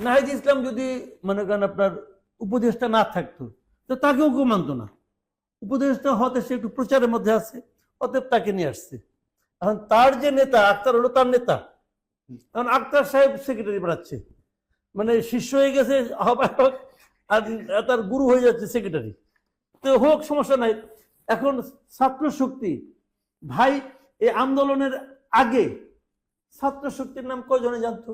নাহিদ ইসলাম যদি মনে করেন আপনার উপদেষ্টা না থাকতো তো তাকেও কেউ মানতো না। উপদেষ্টা হতে সে একটু প্রচারের মধ্যে আছে, অতএব তাকে নিয়ে আসছে। এখন তার যে নেতা আক্তার হলো তার নেতা, এখন আক্তার সাহেব সেক্রেটারি বানাচ্ছে, মানে শিষ্য হয়ে গেছে আহ্বায়ক, আর তার গুরু হয়ে যাচ্ছে সেক্রেটারি। তো হোক, সমস্যা নাই। এখন ছাত্র শক্তি ভাই, এই আন্দোলনের আগে ছাত্র শক্তির নাম কয়জনে জানতো?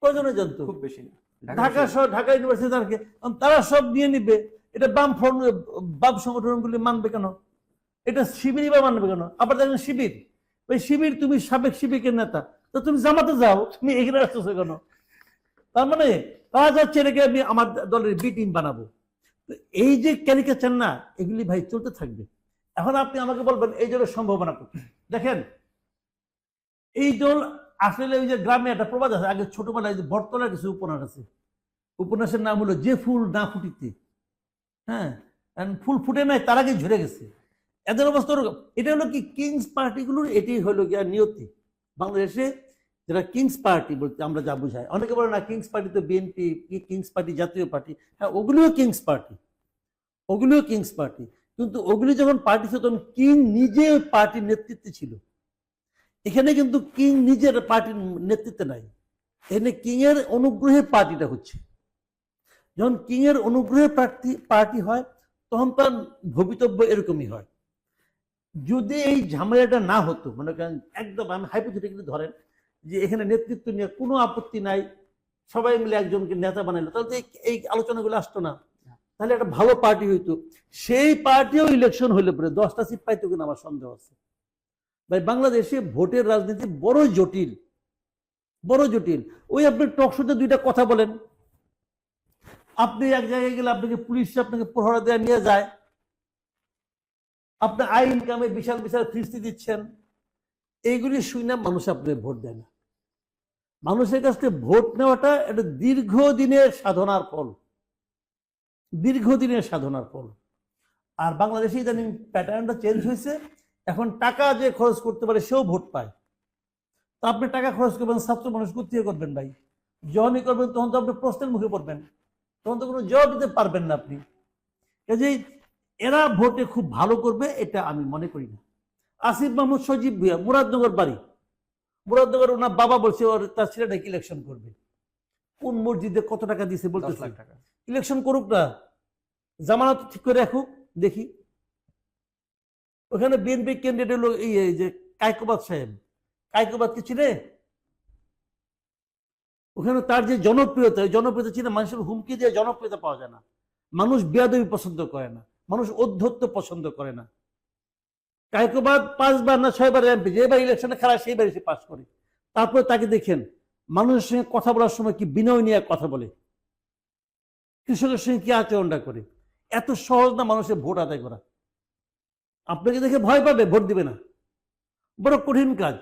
কয়জনে জানতো? খুব বেশি না। ঢাকা শহর, ঢাকা ইউনিভার্সিটি থেকে তারা সব নিয়ে নিবে। এটা বাম সংগঠনগুলি মানবে কেন? এটা শিবিরই বা মানবে কেন? আবার দেখেন শিবির, ওই শিবির, তুমি সাবেক শিবিরের নেতা, তো তুমি জামাতে যাও, তুমি এখানে আসতেছো কেন? তার মানে তারা যাচ্ছে এটাকে আমি আমার দলের বি টিম বানাবো। এই যে ক্যারিকেচার না, এগুলি ভাই চলতে থাকবে। এখন আপনি আমাকে বলবেন এই দলের সম্ভাবনা কত? দেখেন, এই দল আসলে ওই যে গ্রামে একটা প্রবাদ আছে, আগে ছোটবেলায় যে বটতলার কিছু উপন্যাস আছে, উপন্যাসের নাম হলো যে ফুল না ফুটিতে, হ্যাঁ, ফুল ফুটে নাই তার আগে ঝরে গেছে। এদের অবস্থা ওরকম। এটা হলো কি কিংস পার্টিগুলোর, এটাই হলো গিয়া নিয়তি। বাংলাদেশে যারা কিংস পার্টি বলতে আমরা যা বুঝাই, অনেকে বলে না কিংস পার্টি তো বিএনপি, কিংস পার্টি জাতীয় পার্টি। হ্যাঁ, ওগুলিও কিংস পার্টি, ওগুলিও কিংস পার্টি। কিন্তু ওগুলি যখন পার্টি ছিল তখন কিং নিজে ওই পার্টির নেতৃত্বে ছিল। এখানে কিন্তু কিং নিজের পার্টির নেতৃত্বে নাই, এখানে কিং এর অনুগ্রহে পার্টিটা হচ্ছে। যখন কিং এর অনুগ্রহে পার্টি হয় তখন তার ভবিতব্য এরকমই হয়। যদি এই ঝামেলাটা না হতো, মনে করেন একদম আমি হাইপোথেটিক্যালি ধরেন যে এখানে নেতৃত্ব নিয়ে কোনো আপত্তি নাই, সবাই মিলে একজনকে নেতা বানাইলো, তাহলে তো এই আলোচনাগুলো আসতো না। তাহলে একটা ভালো পার্টি হইতো। সেই পার্টিও ইলেকশন হইলে পরে 10টা সিট পাইতো কিনা আমার সন্দেহ আছে। ভাই, বাংলাদেশে ভোটের রাজনীতি বড় জটিল, বড় জটিল। ওই আপনি টক শোতে দুইটা কথা বলেন, আপনি এক জায়গায় গেলে আপনাকে পুলিশ আপনাকে প্রহরা দেওয়া নিয়ে যায়, আপনি আইন কামে বিশাল বিশাল ফিস্তি দিচ্ছেন, এইগুলি শুনে মানুষ আপনার ভোট দেয় না। মানুষের কাছ থেকে ভোট নেওয়াটা একটা দীর্ঘদিনের সাধনার ফল, দীর্ঘদিনের সাধনার ফল। আর বাংলাদেশে ইদানিং প্যাটার্নটা চেঞ্জ হয়েছে, এখন টাকা যে খরচ করতে পারে সেও ভোট পায়। তো আপনি টাকা খরচ করবেন, ছাত্র মানুষ কোথেকে করবেন ভাই? যখনই করবেন তখন তো আপনি প্রশ্নের মুখে পড়বেন, তখন তো কোনো জবাব দিতে পারবেন না আপনি। কাজেই এরা ভোটে খুব ভালো করবে এটা আমি মনে করি না। আসিফ মাহমুদ সজীব ভুইয়া, মুরাদনগর বাড়ি, মুরাদনগর ওনার বাবা বলছে ওর তার ছেলেটাকে ইলেকশন করবে। কোন মসজিদে কত টাকা দিয়েছে বলতে, 10 লাখ টাকা। ইলেকশন করুক না, জামানত ঠিক করে রাখুক, দেখি। ওখানে বিএনপি ক্যান্ডিডেট হলো এই যে কায়কোবাদ সাহেব, কায়কোবাদ কি চিনে? ওখানে তার যে জনপ্রিয়তা, জনপ্রিয়তা চিনে, মানুষের হুমকি দিয়ে জনপ্রিয়তা পাওয়া যায় না। মানুষ বেয়াদবি পছন্দ করে না, মানুষ অধ্যত্ব পছন্দ করে না। কায়কোবাদ 5 বার না 6 বার এমপি, যেবার ইলেকশনে খেলা সেইবার এসে পাস করে। তারপরে তাকে দেখেন মানুষের সঙ্গে কথা বলার সময় কি বিনয় নিয়ে কথা বলে, কৃষকের সঙ্গে কি আচরণটা করে। এত সহজ না মানুষের ভোট আদায় করা। আপনাকে দেখে ভয় পাবে, ভোট দিবে না, বড় কঠিন কাজ।